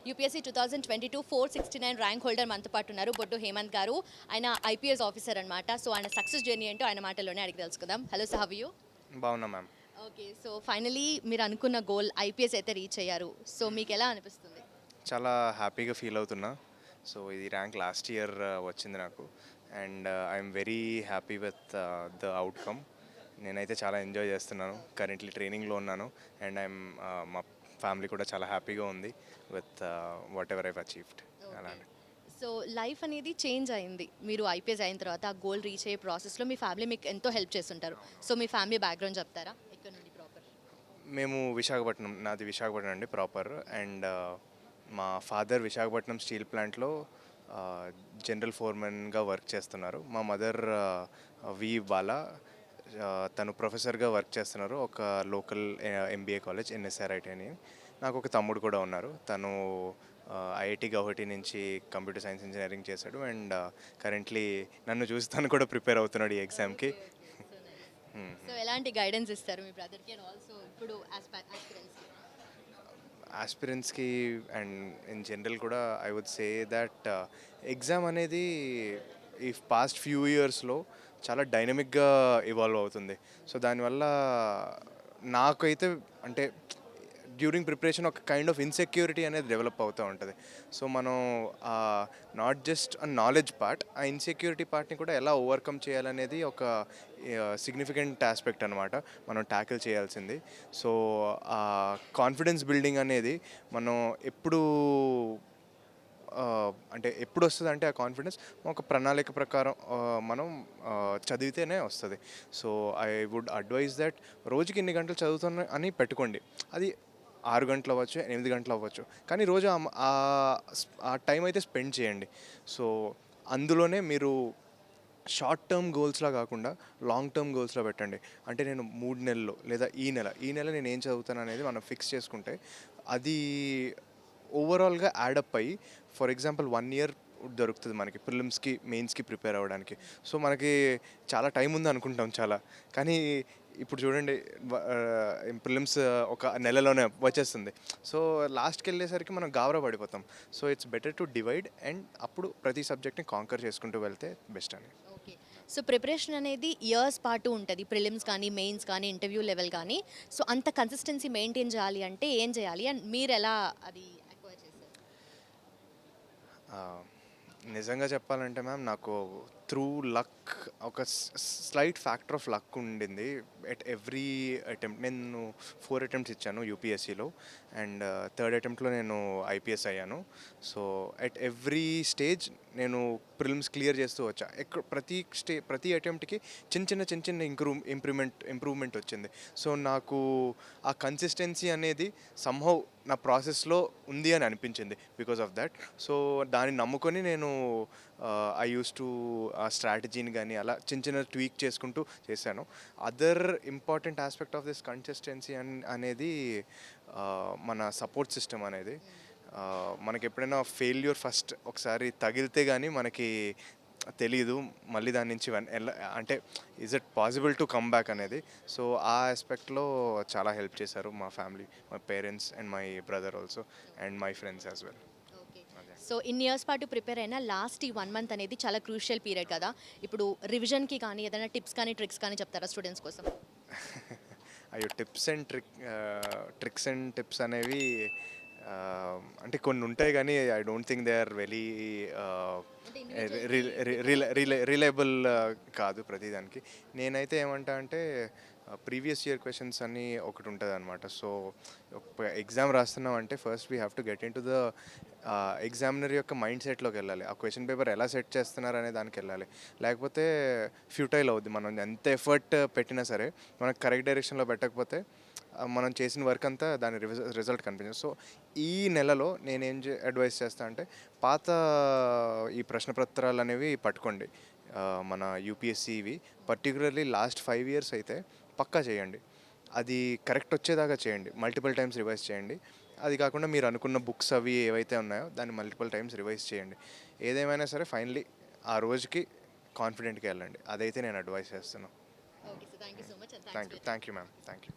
UPSC 2022 469 rank holder మనతో పాటు ఉన్నారు బొడ్డు హేమంత్ గారు. ఆయన ఐపీఎస్ ఆఫీసర్ అనమాట. సో ఆయన సక్సెస్ జర్నీ ఏంటో ఆయన మాటల్లోనే అడిగి తెలుసుకుందాం. Hello sir, how are you? బాగున్నా మ్యామ్. ఓకే, సో ఫైనలీ మీరు అనుకున్న గోల్ ఐపీఎస్ అయితే రీచ్ అయ్యారు. సో మీకు ఎలా అనిపిస్తుంది? చాలా హ్యాపీగా ఫీల్ అవుతున్నా. సో ఇది ర్యాంక్ లాస్ట్ ఇయర్ వచ్చింది నాకు, and I'm very happy with the outcome. నేనైతే చాలా ఎంజాయ్ చేస్తున్నాను. కరెంట్లీ ట్రైనింగ్లో ఉన్నాను, అండ్ మా ఫ్యామిలీ కూడా చాలా హ్యాపీగా ఉంది with what ever I've achieved. అలానే సో లైఫ్ అనేది చేంజ్ అయింది. మీరు ఐపీఎస్ అయిన తర్వాత ఆ గోల్ రీచ్ అయ్యే ప్రాసెస్లో మీ ఫ్యామిలీ మీకు ఎంతో హెల్ప్ చేస్తుంటారు. సో మీ ఫ్యామిలీ బ్యాక్గ్రౌండ్ చెప్తారా? ఇక్కడ నుండి ప్రాపర్. మేము నాది విశాఖపట్నం అండి ప్రాపర్, అండ్ మా ఫాదర్ విశాఖపట్నం స్టీల్ ప్లాంట్లో జనరల్ ఫోర్మెన్గా వర్క్ చేస్తున్నారు. మా మదర్ వి బాలా, తను ప్రొఫెసర్గా వర్క్ చేస్తున్నారు ఒక లోకల్ ఎంబీఏ కాలేజ్ ఎన్ఎస్ఆర్ఐటి అని. నాకు ఒక తమ్ముడు కూడా ఉన్నారు. తను ఐఐటి గౌహటి నుంచి కంప్యూటర్ సైన్స్ ఇంజనీరింగ్ చేశాడు, అండ్ కరెంట్లీ నన్ను చూసి తను కూడా ప్రిపేర్ అవుతున్నాడు ఈ ఎగ్జామ్కి. సో ఎలాంటి గైడెన్స్ ఇస్తారు మీ బ్రదర్కి అండ్ ఆల్సో ఇప్పుడు ఆస్పిరెంట్స్కి అండ్ ఇన్ జనరల్ కూడా I would say that exam అనేది ఈ పాస్ట్ ఫ్యూ ఇయర్స్లో చాలా డైనమిక్గా ఇవాల్వ్ అవుతుంది. సో దానివల్ల నాకైతే అంటే డ్యూరింగ్ ప్రిపరేషన్ ఒక కైండ్ ఆఫ్ ఇన్సెక్యూరిటీ అనేది డెవలప్ అవుతూ ఉంటుంది. సో మనం నాట్ జస్ట్ నాలెడ్జ్ పార్ట్, ఆ ఇన్సెక్యూరిటీ పార్ట్ని కూడా ఎలా ఓవర్కమ్ చేయాలనేది ఒక సిగ్నిఫికెంట్ ఆస్పెక్ట్ అనమాట మనం ట్యాకిల్ చేయాల్సింది. సో ఆ కాన్ఫిడెన్స్ బిల్డింగ్ అనేది మనం అంటే ఎప్పుడు వస్తుంది అంటే ఆ కాన్ఫిడెన్స్ ఒక ప్రణాళిక ప్రకారం మనం చదివితేనే వస్తుంది. So I would advise that రోజుకి ఇన్ని గంటలు చదువుతున్నా అని పెట్టుకోండి. అది 6 గంటలు అవ్వచ్చు, 8 గంటలు అవ్వచ్చు, కానీ రోజు ఆ టైం అయితే స్పెండ్ చేయండి. సో అందులోనే మీరు షార్ట్ టర్మ్ గోల్స్లా కాకుండా లాంగ్ టర్మ్ గోల్స్లో పెట్టండి. అంటే నేను 3 నెలల్లో లేదా ఈ నెల నేను ఏం చదువుతాను అనేది మనం ఫిక్స్ చేసుకుంటే అది ఓవరాల్గా యాడప్ అయ్యి, ఫర్ ఎగ్జాంపుల్ 1 ఇయర్ దొరుకుతుంది మనకి ప్రిలిమ్స్కి మెయిన్స్కి ప్రిపేర్ అవ్వడానికి. సో మనకి చాలా టైం ఉంది అనుకుంటాం చాలా, కానీ ఇప్పుడు చూడండి ప్రిలిమ్స్ ఒక నెలలోనే వచ్చేస్తుంది. సో లాస్ట్కి వెళ్ళేసరికి మనం గాబరా పడిపోతాం. So it's better to divide, and అప్పుడు ప్రతి సబ్జెక్ట్ని కాంకర్ చేసుకుంటూ వెళ్తే బెస్ట్ అని. ఓకే, సో ప్రిపరేషన్ అనేది ఇయర్స్ పాటు ఉంటుంది. ప్రిలిమ్స్ కానీ మెయిన్స్ కానీ ఇంటర్వ్యూ లెవెల్ కానీ. సో అంత కన్సిస్టెన్సీ మెయింటైన్ చేయాలి అంటే ఏం చేయాలి అండ్ మీరు ఎలా అది అక్వైర్ చేశారు? నిజంగా చెప్పాలంటే మ్యామ్, నాకు త్రూ లక్ ఒక స్లైట్ ఫ్యాక్టర్ ఆఫ్ లక్ ఉండింది ఎట్ ఎవ్రీ అటెంప్ట్. నేను 4 అటెంప్ట్స్ ఇచ్చాను యూపీఎస్సీలో, అండ్ థర్డ్ అటెంప్ట్లో నేను ఐపీఎస్ అయ్యాను. సో ఎట్ ఎవ్రీ స్టేజ్ నేను ప్రిలిమ్స్ క్లియర్ చేస్తూ వచ్చా. ప్రతి అటెంప్ట్కి చిన్న చిన్న ఇంప్రూవ్మెంట్ వచ్చింది. సో నాకు ఆ కన్సిస్టెన్సీ అనేది సంహౌ నా ప్రాసెస్లో ఉంది అని అనిపించింది బికాస్ ఆఫ్ దట్. సో దాన్ని నమ్ముకొని నేను ఐ యూస్ టు ఆ స్ట్రాటజీని కానీ అలా చిన్న ట్వీక్ చేసుకుంటూ చేశాను. Other important aspect of this consistency అనేది మన సపోర్ట్ సిస్టమ్ అనేది. మనకి ఎప్పుడైనా ఫెయిల్యూర్ ఫస్ట్ ఒకసారి తగిలితే కానీ మనకి తెలీదు మళ్ళీ దాని నుంచి అంటే is it possible to come back అనేది. సో ఆ ఆస్పెక్ట్లో చాలా హెల్ప్ చేశారు మా family, my parents and my brother also, and my friends as well. So ఇన్ని ఇయర్స్ పాటు ప్రిపేర్ అయినా లాస్ట్ ఈ 1 మంత్ అనేది చాలా క్రూషియల్ పీరియడ్ కదా. ఇప్పుడు రివిజన్కి కానీ ఏదైనా టిప్స్ కానీ ట్రిక్స్ కానీ చెప్తారా స్టూడెంట్స్ కోసం? అయ్యో, ట్రిక్స్ అండ్ టిప్స్ అనేవి అంటే కొన్ని ఉంటాయి, కానీ I don't think they are very reliable కాదు ప్రతిదానికి. నేనైతే ఏమంటా అంటే ప్రీవియస్ ఇయర్ క్వశ్చన్స్ అని ఒకటి ఉంటుంది అనమాట. సో ఎగ్జామ్ రాస్తున్నాం అంటే first we have to get in to the examiner యొక్క మైండ్ సెట్లోకి వెళ్ళాలి. ఆ క్వశ్చన్ పేపర్ ఎలా సెట్ చేస్తున్నారు అనే దానికి వెళ్ళాలి. లేకపోతే ఫ్యూటైల్ అవుద్ది. మనం ఎంత ఎఫర్ట్ పెట్టినా సరే మనకు కరెక్ట్ డైరెక్షన్లో పెట్టకపోతే మనం చేసిన వర్క్ అంతా దాని రిజల్ట్ కనిపించదు. సో ఈ నెలలో నేనేం అడ్వైస్ చేస్తా అంటే పాత ఈ ప్రశ్నపత్రాలు అనేవి పట్టుకోండి. మన యూపీఎస్సీవి పర్టికులర్లీ లాస్ట్ 5 ఇయర్స్ అయితే పక్కా చేయండి. అది కరెక్ట్ వచ్చేదాకా చేయండి. మల్టిపుల్ టైమ్స్ రివైజ్ చేయండి. అది కాకుండా మీరు అనుకున్న బుక్స్ అవి ఏవైతే ఉన్నాయో దాన్ని మల్టిపుల్ టైమ్స్ రివైజ్ చేయండి. ఏదేమైనా సరే ఫైనలీ ఆ రోజుకి కాన్ఫిడెంట్గా వెళ్ళండి. అదైతే నేను అడ్వైస్ చేస్తున్నాను. Okay, so thank you so much. Thank you ma'am. Thank you.